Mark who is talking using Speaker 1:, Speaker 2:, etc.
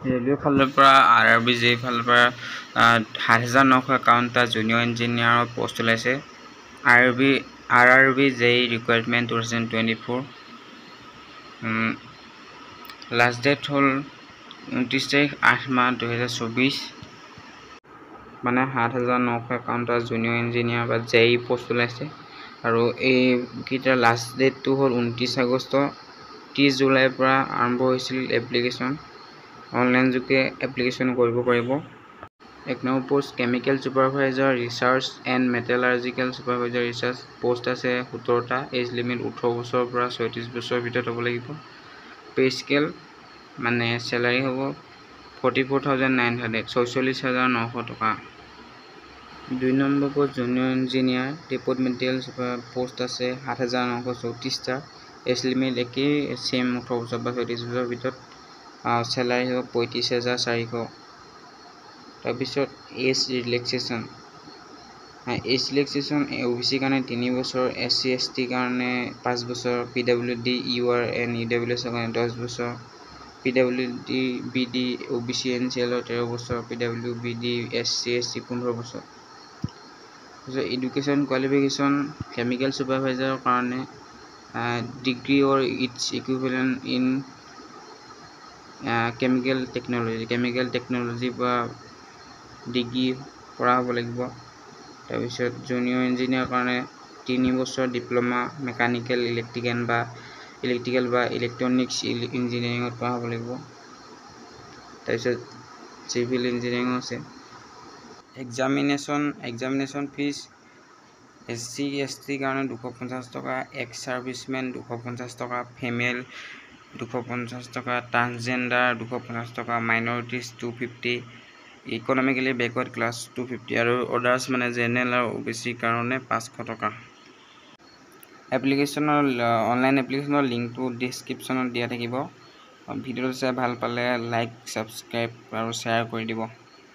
Speaker 1: Railway ফালৰ পৰা RRB J ফালৰ পৰা ৭৯৫১টা জুনিয়ৰ ইঞ্জিনিয়াৰৰ পোষ্ট ওলাইছে। RRB J recruitment 2024 last date হ'ল 29 তাৰিখ ৮ মাহ 2024। মানে ৭৯৫১টা জুনিয়ৰ ইঞ্জিনিয়াৰ বা জে পোষ্ট ওলাইছে আৰু এইকেইটাৰ লাষ্ট ডেটটো হ'ল 29 আগষ্ট। 30 জুলাইৰ পৰা আৰম্ভ হৈছিল এপ্লিকেশ্যন। অনলাইন যোগে এপ্লিকেশ্যন কৰিব পাৰিব। ১ number post chemical supervisor research and metallurgical supervisor research post আছে 17টা। এজ লিমিট 18 বছৰৰ পৰা 36 বছৰৰ ভিতৰত হ'ব লাগিব। পে স্কেল মানে চেলাৰী হ'ব 44,900 46,900 টকা। 2 number post junior engineer depot material post আছে 7,934টা। এজ লিমিট একেই চেম 18 বছৰ বা 36 বছৰৰ ভিতৰত। চেলাৰী হ'ব 35,400। তাৰপিছত এজ ৰিলেক্সেশ্যন OBC কাৰণে 3 বছৰ, SC ST কাৰণে 5 বছৰ, PWD URN EWS কাৰণে 10 বছৰ, PWD BD OBC NCL 13 বছৰ, PWBD SC ST 15 বছৰ। এডুকেশ্যন কোৱালিফিকেশ্যন কেমিকেল ছুপাৰভাইজাৰৰ কাৰণে degree or its equivalent in chemical technology বা ডিগ্ৰী কৰা হ'ব লাগিব। তাৰপিছত জুনিয়ৰ ইঞ্জিনিয়াৰৰ কাৰণে 3 বছৰ ডিপ্ল'মা মেকানিকেল ইলেক্ট্ৰিকেল বা ইলেক্ট্ৰনিক্স ইঞ্জিনিয়াৰিঙত কৰা হ'ব লাগিব। তাৰপিছত চিভিল ইঞ্জিনিয়াৰিঙো আছে। এক্সামিনেশ্যন ফিজ SC ST কাৰণে 250 টকা, এক্স ছাৰ্ভিচমেন 250 টকা, ফিমেল 250 টকা, ট্ৰান্সজেণ্ডাৰ 250 টকা, মাইনৰিটিজ 250, ইকনমিকেলি বেকৱাৰ্ড ক্লাছ 250 আৰু অদাৰ্ছ মানে জেনেৰেল আৰু OBC কাৰণে 500 টকা। অনলাইন এপ্লিকেশ্যনৰ লিংকটো ডিছক্ৰিপশ্যনত দিয়া থাকিব। ভিডিঅ'টো চাই ভাল পালে লাইক, ছাবস্ক্ৰাইব আৰু শ্বেয়াৰ কৰি দিব।